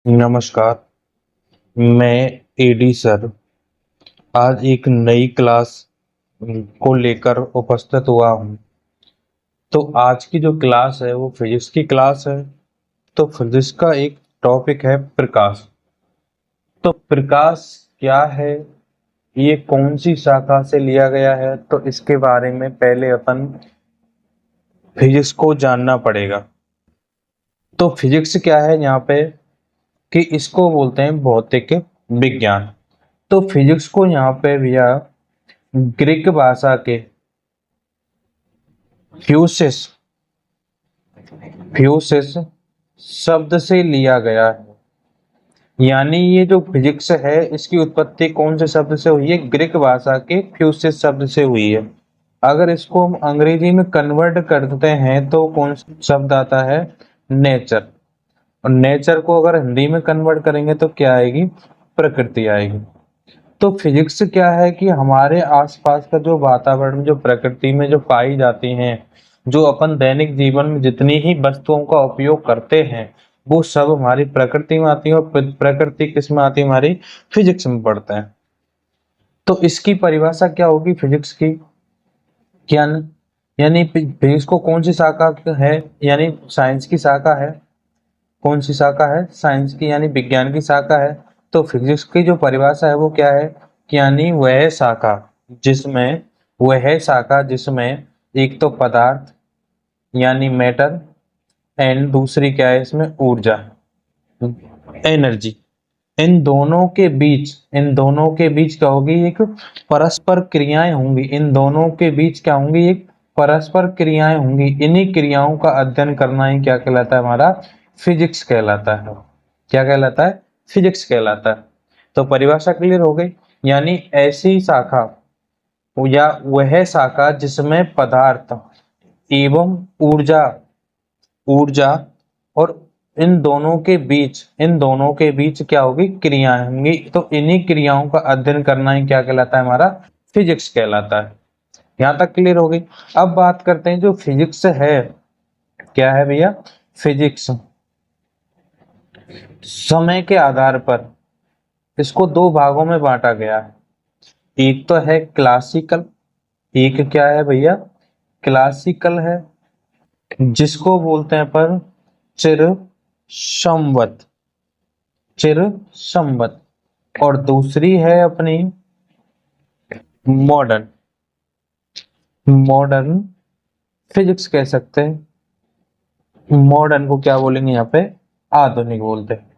नमस्कार, मैं AD sir आज एक नई क्लास को लेकर उपस्थित हुआ हूँ। तो आज की जो क्लास है वो फिजिक्स की क्लास है। तो फिजिक्स का एक टॉपिक है प्रकाश। तो प्रकाश क्या है, ये कौन सी शाखा से लिया गया है, तो इसके बारे में पहले अपन फिजिक्स को जानना पड़ेगा। तो फिजिक्स क्या है यहाँ पे कि इसको बोलते हैं भौतिक विज्ञान। तो फिजिक्स को यहाँ पे भैया ग्रीक भाषा के फ्यूसिस फ्यूसिस शब्द से लिया गया है। यानी ये जो फिजिक्स है इसकी उत्पत्ति कौन से शब्द से हुई है? ग्रीक भाषा के फ्यूसिस शब्द से हुई है। अगर इसको हम अंग्रेजी में कन्वर्ट करते हैं तो कौन सा शब्द आता है? नेचर। और नेचर को अगर हिंदी में कन्वर्ट करेंगे तो क्या आएगी? प्रकृति आएगी। तो फिजिक्स क्या है कि हमारे आसपास का जो वातावरण, जो प्रकृति में जो पाई जाती हैं, जो अपन दैनिक जीवन में जितनी ही वस्तुओं का उपयोग करते हैं वो सब हमारी प्रकृति में आती है। और प्रकृति किस में आती है? हमारी फिजिक्स में पढ़ते हैं। तो इसकी परिभाषा क्या होगी फिजिक्स की? क्या यानी फिजिक्स को कौन सी शाखा है? यानी साइंस की शाखा है। कौन सी शाखा है? साइंस की, यानी विज्ञान की शाखा है। तो फिजिक्स की जो परिभाषा है वो क्या है कि यानी वह शाखा जिसमें एक तो पदार्थ यानी मैटर, एंड दूसरी क्या है इसमें? ऊर्जा, एनर्जी। इन दोनों के बीच क्या होगी? एक परस्पर क्रियाएं होंगी। इन दोनों के बीच क्या होंगी? एक परस्पर क्रियाएं होंगी। इन्हीं क्रियाओं का अध्ययन करना ही क्या कहलाता है? हमारा फिजिक्स कहलाता है। क्या कहलाता है? फिजिक्स कहलाता है। तो परिभाषा क्लियर हो गई। यानी ऐसी शाखा या वह शाखा जिसमें पदार्थ एवं ऊर्जा ऊर्जा और इन दोनों के बीच क्या होगी? क्रियाएं होंगी। तो इन्हीं क्रियाओं का अध्ययन करना ही क्या कहलाता है? हमारा फिजिक्स कहलाता है। यहाँ तक क्लियर हो गई। अब बात करते हैं जो फिजिक्स है। क्या है भैया? फिजिक्स समय के आधार पर इसको दो भागों में बांटा गया है। एक तो है क्लासिकल, एक क्या है भैया? क्लासिकल है, जिसको बोलते हैं अपन चिर संवत चिर संवत। और दूसरी है अपनी मॉडर्न मॉडर्न फिजिक्स कह सकते हैं। मॉडर्न को क्या बोलेंगे यहाँ पे? आधुनिक बोलते हैं।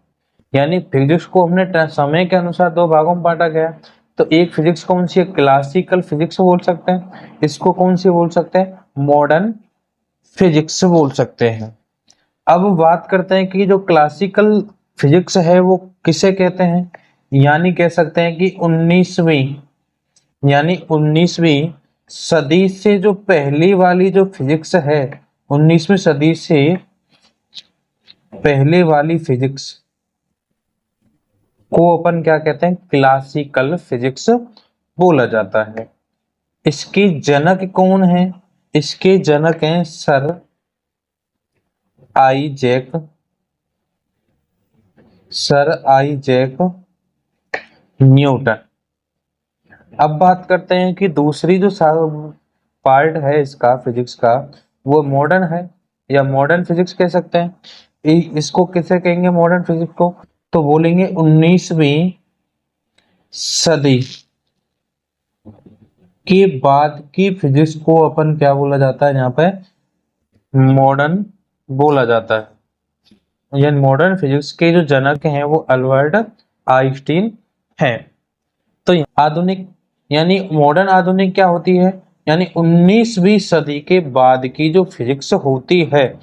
यानी फिजिक्स को हमने समय के अनुसार दो भागों में बांटा गया। तो एक फिजिक्स कौन सी है? क्लासिकल फिजिक्स बोल सकते हैं। इसको कौन सी बोल सकते हैं? मॉडर्न फिजिक्स बोल सकते हैं। अब बात करते हैं कि जो क्लासिकल फिजिक्स है वो किसे कहते हैं। यानी कह सकते हैं कि 19वीं सदी से जो पहली वाली जो फिजिक्स है, 19वीं सदी से पहले वाली फिजिक्स को अपन क्या कहते हैं? क्लासिकल फिजिक्स बोला जाता है। इसके जनक कौन है? इसके जनक हैं सर आइजैक न्यूटन। अब बात करते हैं कि दूसरी जो पार्ट है इसका फिजिक्स का वो मॉडर्न है, या मॉडर्न फिजिक्स कह सकते हैं। इसको किसे कहेंगे मॉडर्न फिजिक्स को? तो बोलेंगे 19वीं सदी के बाद की फिजिक्स को अपन क्या बोला जाता है? यहाँ पे मॉडर्न बोला जाता है। यानी मॉडर्न फिजिक्स के जो जनक हैं वो अल्बर्ट आइंस्टीन हैं। तो आधुनिक यानी मॉडर्न आधुनिक क्या होती है? यानी 19वीं सदी के बाद की जो फिजिक्स होती है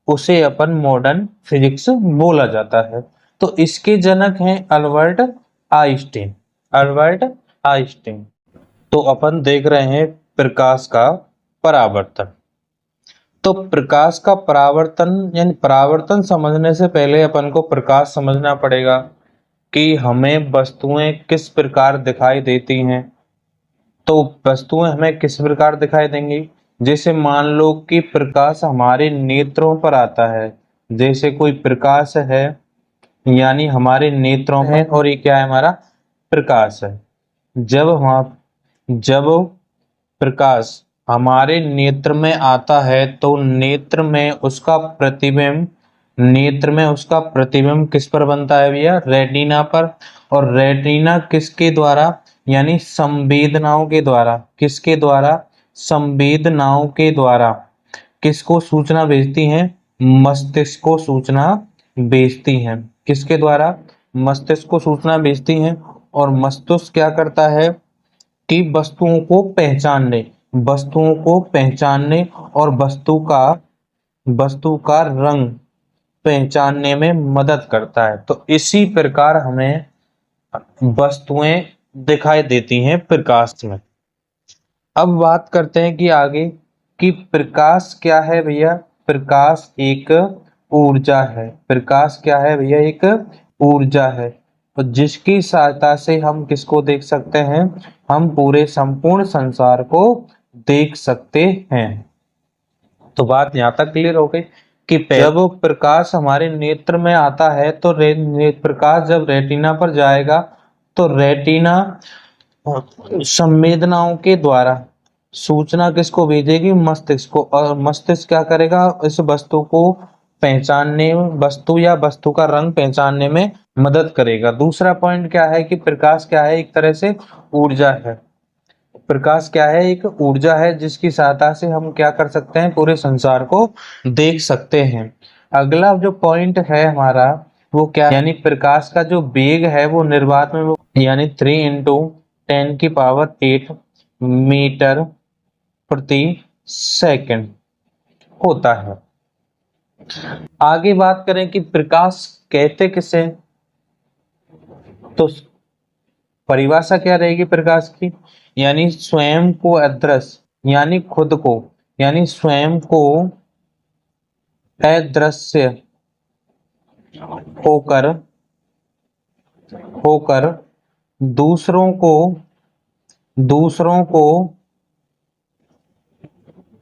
उसे अपन मॉडर्न फिजिक्स बोला जाता है। तो इसके जनक हैं अल्बर्ट आइंस्टीन। तो अपन देख रहे हैं प्रकाश का परावर्तन। तो प्रकाश का परावर्तन यानी परावर्तन समझने से पहले अपन को प्रकाश समझना पड़ेगा कि हमें वस्तुएं किस प्रकार दिखाई देती हैं। तो वस्तुएं हमें किस प्रकार दिखाई देंगी? जैसे मान लो कि प्रकाश हमारे नेत्रों पर आता है। जैसे कोई प्रकाश है यानी हमारे नेत्रों में, और ये क्या है हमारा प्रकाश है। जब प्रकाश हमारे नेत्र में आता है तो नेत्र में उसका प्रतिबिंब किस पर बनता है भैया, रेटिना पर। और रेटिना किसके द्वारा, यानी संवेदनाओं के द्वारा, किसके द्वारा, संवेदनाओं के द्वारा किसको सूचना भेजती हैं, मस्तिष्क को सूचना भेजती हैं। किसके द्वारा, मस्तिष्क को सूचना भेजती हैं। और मस्तिष्क क्या करता है कि वस्तुओं को पहचानने और वस्तु का रंग पहचानने में मदद करता है। तो इसी प्रकार हमें वस्तुएं दिखाई देती हैं प्रकाश में। अब बात करते हैं कि आगे कि प्रकाश क्या है भैया। प्रकाश एक ऊर्जा है। प्रकाश क्या है भैया, एक ऊर्जा है। तो जिसकी सहायता से हम किसको देख सकते हैं, हम पूरे संपूर्ण संसार को देख सकते हैं। तो बात यहाँ तक क्लियर हो गई कि जब प्रकाश हमारे नेत्र में आता है तो प्रकाश जब रेटिना पर जाएगा तो रेटिना संवेदनाओं के द्वारा सूचना किसको भेजेगी, मस्तिष्क को। और मस्तिष्क क्या करेगा, इस वस्तु को पहचानने, वस्तु या वस्तु का रंग पहचानने में मदद करेगा। दूसरा पॉइंट क्या है कि प्रकाश क्या है, एक तरह से ऊर्जा है। प्रकाश क्या है, एक ऊर्जा है जिसकी सहायता से हम क्या कर सकते हैं, पूरे संसार को देख सकते हैं। अगला जो पॉइंट है हमारा वो क्या, यानी प्रकाश का जो वेग है वो निर्वात में वो यानी 3 × 10⁸ मीटर प्रति सेकंड होता है। आगे बात करें कि प्रकाश कहते किसे, तो परिभाषा क्या रहेगी प्रकाश की, यानी स्वयं को अदृश्य, यानी खुद को, यानी स्वयं को अदृश्य होकर होकर दूसरों को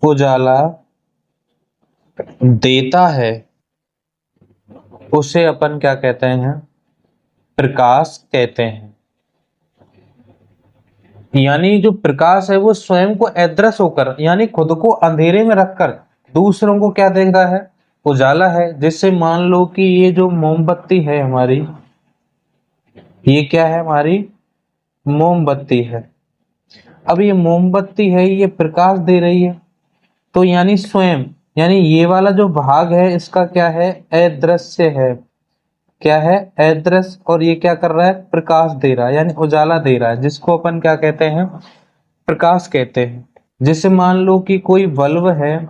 उजाला देता है, उसे अपन क्या कहते हैं, प्रकाश कहते हैं। यानी जो प्रकाश है वो स्वयं को अदृश्य होकर, यानी खुद को अंधेरे में रखकर दूसरों को क्या देख रहा है, उजाला है। जिससे मान लो कि ये जो मोमबत्ती है हमारी, ये क्या है हमारी, मोमबत्ती है। अब ये मोमबत्ती है, ये प्रकाश दे रही है, तो यानी स्वयं, यानी ये वाला जो भाग है इसका क्या है, अदृश्य है। क्या है, अदृश्य। और ये क्या कर रहा है, प्रकाश दे रहा है, यानी उजाला दे रहा है, जिसको अपन क्या कहते हैं, प्रकाश कहते हैं। जैसे मान लो कि कोई बल्ब है,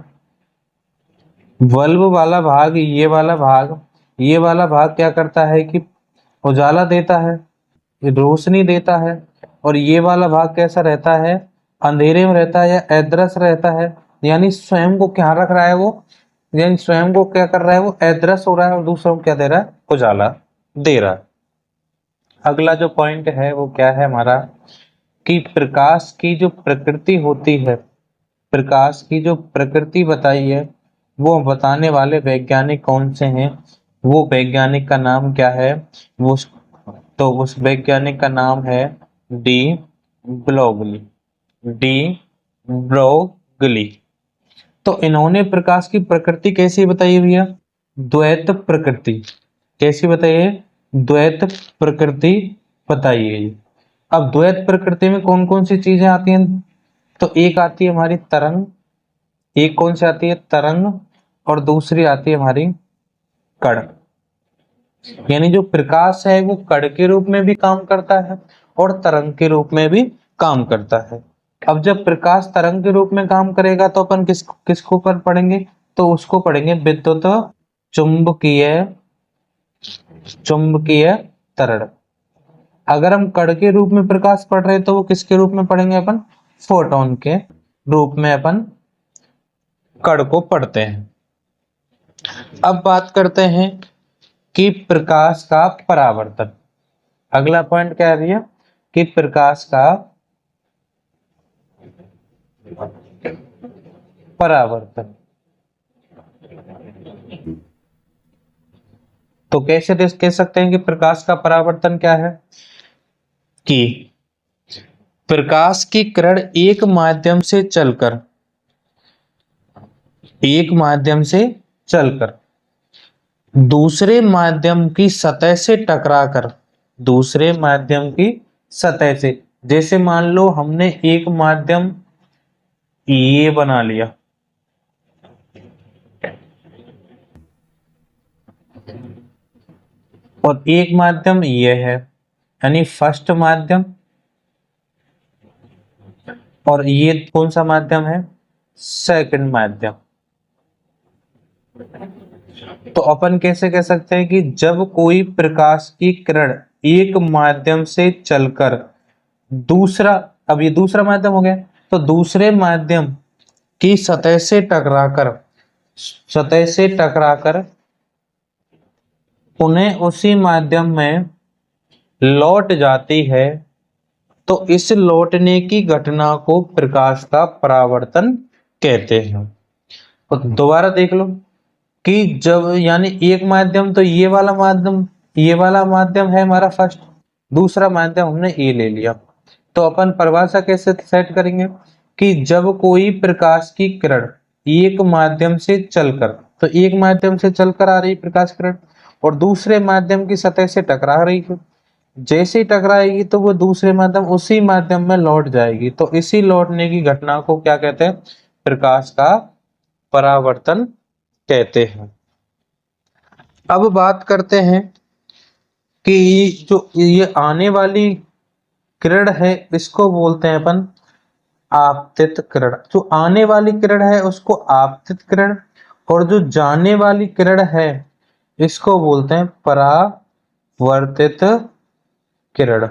बल्ब वाला भाग, ये वाला भाग क्या करता है कि उजाला देता है, रोशनी देता है। और ये वाला भाग कैसा रहता है, अंधेरे में रहता है या अदृश्य रहता है। यानी स्वयं को क्या रख रहा है वो, यानी स्वयं को क्या कर रहा है, वो अदृश्य हो रहा है और दूसरों को क्या दे रहा है, उजाला दे रहा है। अगला जो पॉइंट है वो क्या है हमारा, कि प्रकाश की जो प्रकृति होती है, प्रकाश की जो प्रकृति बताई है, वो बताने वाले वैज्ञानिक कौन से हैं, वो वैज्ञानिक का नाम क्या है, वो तो उस वैज्ञानिक का नाम है डी ब्रोगली। De Broglie. तो इन्होंने प्रकाश की प्रकृति कैसी बताई हुई है, द्वैत प्रकृति। कैसी बताई है, द्वैत प्रकृति बताई है। अब द्वैत प्रकृति में कौन कौन सी चीजें आती हैं, तो एक आती है हमारी तरंग, एक कौन सी आती है, तरंग। और दूसरी आती है हमारी कण। यानी जो प्रकाश है वो कण के रूप में भी काम करता है और तरंग के रूप में भी काम करता है। अब जब प्रकाश तरंग के रूप में काम करेगा तो अपन किसको पर पढ़ेंगे, तो उसको पढ़ेंगे विद्युत चुंबकीय चुंबकीय त्वरण। अगर हम कण के रूप में प्रकाश पढ़ रहे हैं तो वो किसके रूप में पढ़ेंगे अपन, फोटोन के रूप में अपन कण को पढ़ते हैं। अब बात करते हैं कि प्रकाश का परावर्तन। अगला पॉइंट क्या है भैया, कि प्रकाश का परावर्तन। तो कैसे कह सकते हैं कि प्रकाश का परावर्तन क्या है, कि प्रकाश की किरण एक माध्यम से चलकर दूसरे माध्यम की सतह से टकराकर, दूसरे माध्यम की सतह से, जैसे मान लो हमने एक माध्यम ये बना लिया और एक माध्यम ये है, यानी फर्स्ट माध्यम, और ये कौन सा माध्यम है, सेकंड माध्यम। तो अपन कैसे कह सकते हैं कि जब कोई प्रकाश की किरण एक माध्यम से चलकर दूसरा, अब ये दूसरा माध्यम हो गया, तो दूसरे माध्यम की सतह से टकराकर उन्हें उसी माध्यम में लौट जाती है, तो इस लौटने की घटना को प्रकाश का परावर्तन कहते हैं। तो दोबारा देख लो कि जब, यानी एक माध्यम, तो ये वाला माध्यम है हमारा फर्स्ट, दूसरा माध्यम हमने ये ले लिया। तो अपन परिभाषा कैसे सेट करेंगे कि जब कोई प्रकाश की किरण एक माध्यम से चलकर, तो एक माध्यम से चलकर आ रही प्रकाश किरण और दूसरे माध्यम की सतह से टकरा रही है, जैसे ही टकराएगी तो वो दूसरे माध्यम उसी माध्यम में लौट जाएगी, तो इसी लौटने की घटना को क्या कहते हैं, प्रकाश का परावर्तन कहते हैं। अब बात करते हैं कि जो ये आने वाली किरण है इसको बोलते हैं अपन आपतित किरण। जो आने वाली किरण है उसको आपतित किरण, और जो जाने वाली किरण है इसको बोलते हैं परावर्तित किरण।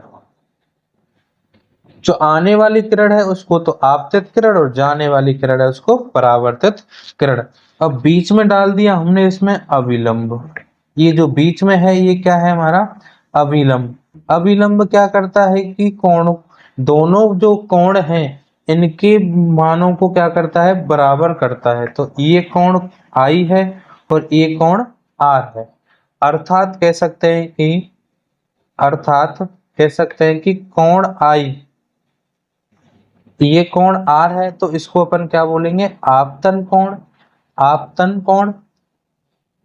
जो आने वाली किरण है उसको तो आपतित किरण और जाने वाली किरण है उसको परावर्तित किरण। अब बीच में डाल दिया हमने इसमें अभिलंब। ये जो बीच में है ये क्या है हमारा, अभिलंब। अभिलंब क्या करता है कि कोण, दोनों जो कोण हैं इनके मानों को क्या करता है, बराबर करता है। तो ये कोण I है और ये कोण R है। अर्थात कह सकते हैं कि कोण I, ये कोण R है तो इसको अपन क्या बोलेंगे, आपतन कोण।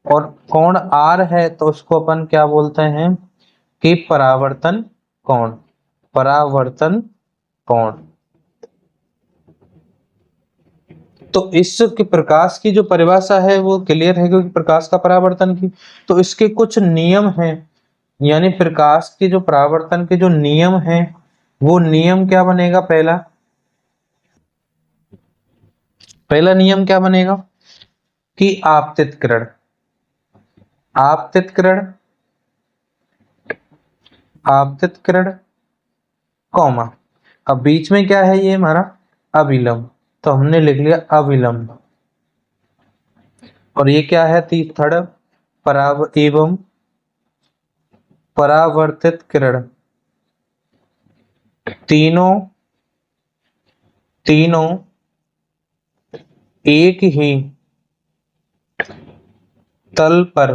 और कोण R है तो उसको अपन क्या बोलते हैं कि परावर्तन कोण। तो इस प्रकाश की जो परिभाषा है वो क्लियर है, क्योंकि प्रकाश का परावर्तन की, तो इसके कुछ नियम हैं, यानी प्रकाश के जो परावर्तन के जो नियम हैं वो नियम क्या बनेगा, पहला नियम क्या बनेगा कि आपतित किरण कॉमा, अब बीच में क्या है ये हमारा अभिलंब, तो हमने लिख लिया अभिलंब। और ये क्या है थर्ड, एवं परावर्तित किरण, तीनों एक ही तल पर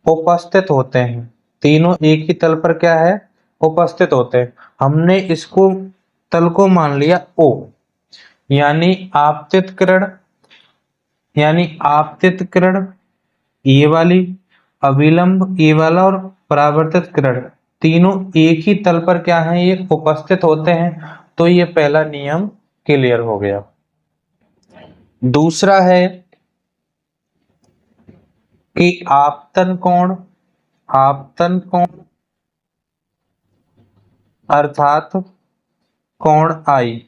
उपस्थित होते हैं। तीनों एक ही तल पर क्या है, उपस्थित होते हैं। हमने इसको तल को मान लिया O, यानी आपतित किरण ये वाली, अभिलंब ये वाला और परावर्तित किरण तीनों एक ही तल पर क्या है, ये उपस्थित होते हैं। तो ये पहला नियम क्लियर हो गया। दूसरा है कि आपतन कोण अर्थात कोण I,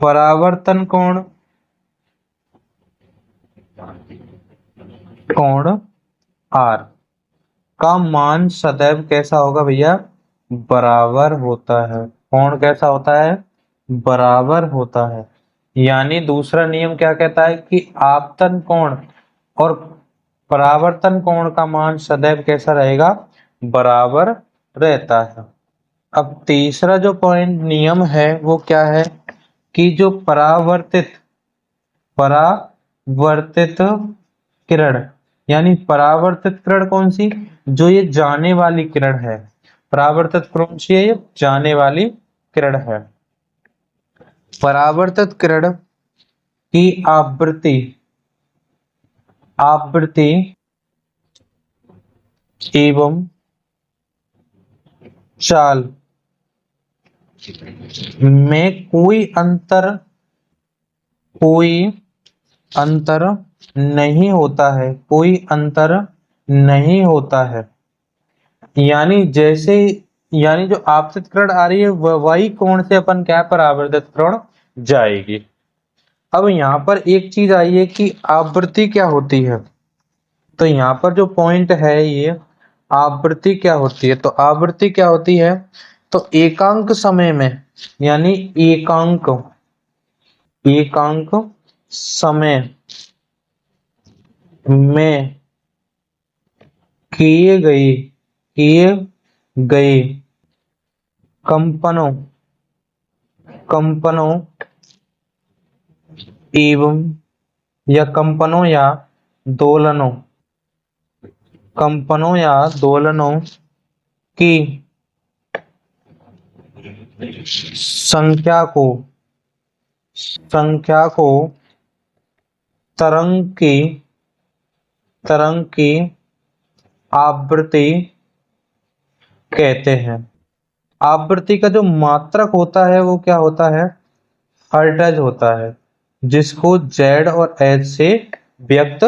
परावर्तन कोण R का मान सदैव कैसा होगा भैया, बराबर होता है। कोण कैसा होता है, बराबर होता है। यानी दूसरा नियम क्या कहता है कि आपतन कोण और परावर्तन कोण का मान सदैव कैसा रहेगा, बराबर रहता है। अब तीसरा जो पॉइंट नियम है वो क्या है कि जो परावर्तित वर्तित किरण, यानी परावर्तित किरण कौन सी, जो ये जाने वाली किरण है। परावर्तित कौन सी है, ये जाने वाली किरण है। परावर्तित किरण की आवृत्ति, आवृत्ति एवं चाल में कोई अंतर नहीं होता है, कोई अंतर नहीं होता है। यानी जैसे, यानी जो आपतित किरण आ रही है वही कोण से अपन क्या परावर्तित किरण जाएगी। अब यहाँ पर एक चीज आई है कि आवृत्ति क्या होती है, तो यहाँ पर जो पॉइंट है ये आवृत्ति क्या होती है, तो आवृत्ति क्या होती है, तो एकांक समय में, यानी एकांक एकांक समय में किए गए कंपनों कंपनों एवं या कंपनों या दोलनों, कंपनों या दोलनों की संख्या को तरंग की आवृत्ति कहते हैं। आवृत्ति का जो मात्रक होता है वो क्या होता है, हर्ट्ज होता है, जिसको जेड और एच से व्यक्त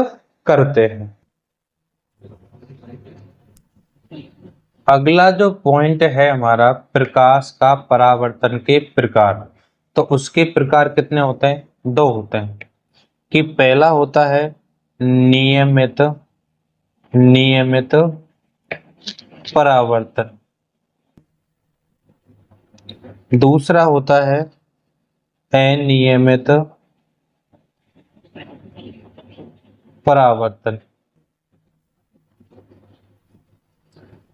करते हैं। अगला जो पॉइंट है हमारा प्रकाश का परावर्तन के प्रकार, तो उसके प्रकार कितने होते हैं, दो होते हैं। कि पहला होता है नियमित नियमित परावर्तन, दूसरा होता है अनियमित परावर्तन।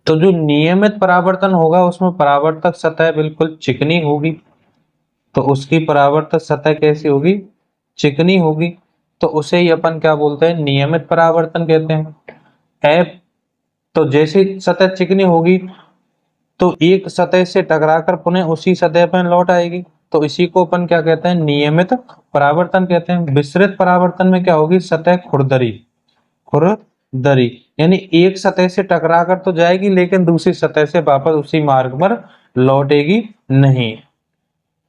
तो जो नियमित परावर्तन होगा उसमें परावर्तक सतह बिल्कुल चिकनी होगी, तो उसकी परावर्तक सतह कैसी होगी, चिकनी होगी, तो उसे ही अपन क्या बोलते हैं, नियमित परावर्तन कहते हैं। तो जैसी सतह चिकनी होगी तो एक सतह से टकराकर पुनः उसी सतह पर लौट आएगी, तो इसी को अपन क्या कहते हैं, नियमित परावर्तन कहते हैं। विसरित परावर्तन में क्या होगी, सतह खुरदरी खुरदरी, यानी एक सतह से टकरा कर तो जाएगी लेकिन दूसरी सतह से वापस उसी मार्ग पर लौटेगी नहीं।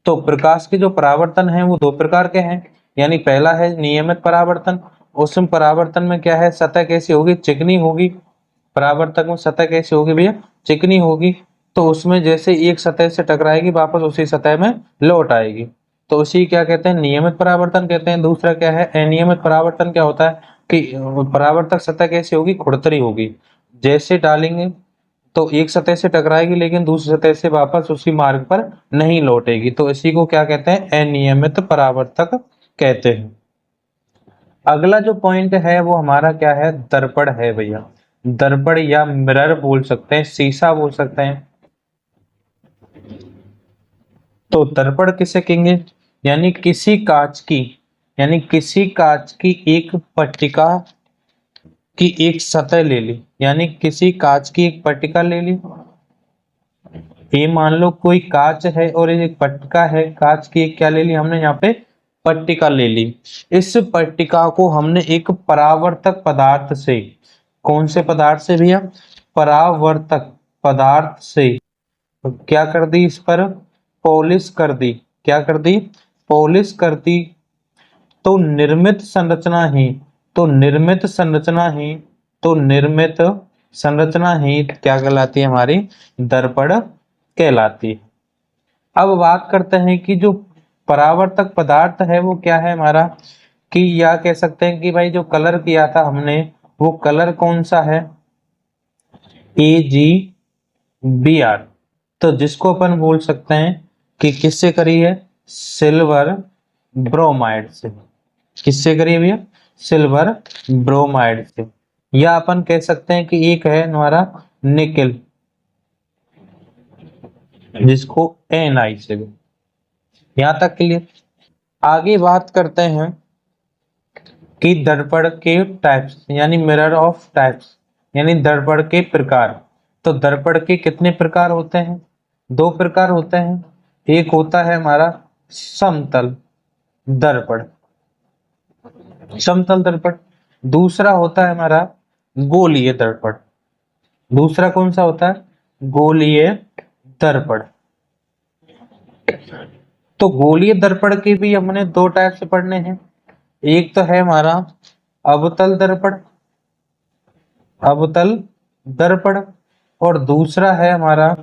तो प्रकाश के जो परावर्तन है वो दो प्रकार के हैं, यानी पहला है नियमित परावर्तन, उसमें परावर्तन में क्या है, सतह कैसी होगी, चिकनी होगी। परावर्तक में सतह कैसी होगी भैया, चिकनी होगी, तो उसमें जैसे एक सतह से टकराएगी वापस उसी सतह में लौट आएगी, तो उसी क्या कहते हैं, नियमित परावर्तन कहते हैं। दूसरा क्या है, अनियमित परावर्तन, क्या होता है कि परावर्तक सतह कैसी होगी, खुरदरी होगी, जैसे डालेंगे तो एक सतह से टकराएगी लेकिन दूसरी सतह से वापस उसी मार्ग पर नहीं लौटेगी, तो इसी को क्या कहते हैं, अनियमित परावर्तक कहते हैं। अगला जो पॉइंट है वो हमारा क्या है, दर्पण है भैया। दर्पण या मिरर बोल सकते हैं, शीशा बोल सकते हैं। तो दर्पण किसे कहेंगे, यानी किसी कांच की, यानी किसी कांच की एक पट्टिका की एक सतह ले ली, यानी किसी कांच की एक पट्टिका ले ली। ये मान लो कोई कांच है और एक पट्टिका है, कांच की एक क्या ले ली हमने यहाँ पे, पट्टिका ले ली। इस पट्टिका को हमने एक परावर्तक पदार्थ से, कौन से पदार्थ से भैया, परावर्तक पदार्थ से क्या कर दी, इस पर पॉलिश कर दी, क्या कर दी, पॉलिश कर दी। तो निर्मित संरचना ही तो निर्मित संरचना ही तो निर्मित संरचना ही क्या कहलाती है, हमारी दर्पण कहलाती है। अब बात करते हैं कि जो परावर्तक पदार्थ है वो क्या है हमारा, कि या कह सकते हैं कि भाई जो कलर किया था हमने वो कलर कौन सा है, AgBr, तो जिसको अपन बोल सकते हैं कि किससे करी है, सिल्वर ब्रोमाइड से। किससे करी है भैया, सिल्वर ब्रोमाइड से। या अपन कह सकते हैं कि एक है हमारा निकेल, जिसको Na से भी। यहां तक क्लियर। आगे बात करते हैं कि दर्पण के टाइप्स यानी मिरर ऑफ टाइप्स यानी दर्पण के प्रकार। तो दर्पण के कितने प्रकार होते हैं? दो प्रकार होते हैं। एक होता है हमारा समतल दर्पण, समतल दर्पण। दूसरा होता है हमारा गोलीय दर्पण। दूसरा कौन सा होता है? गोलीय दर्पण। तो गोलीय दर्पण के भी हमने दो टाइप से पढ़ने हैं। एक तो है हमारा अवतल दर्पण, अवतल दर्पण, और दूसरा है हमारा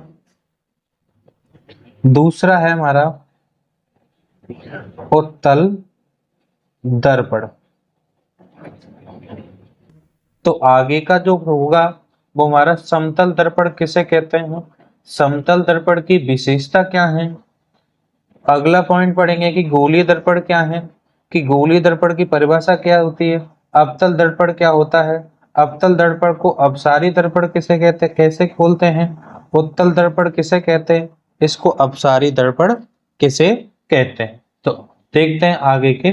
उत्तल दर्पण। तो आगे का जो होगा वो हमारा समतल दर्पण किसे कहते हैं, समतल दर्पण की विशेषता क्या है। अगला पॉइंट पढ़ेंगे कि गोलीय दर्पण क्या है, कि गोलीय दर्पण की परिभाषा क्या होती है। अवतल दर्पण क्या होता है, अवतल दर्पण को अपसारी दर्पण किसे कहते हैं, कैसे खोलते हैं। उत्तल दर्पण किसे कहते हैं, इसको अपसारी दर्पण किसे कहते हैं। तो देखते हैं आगे के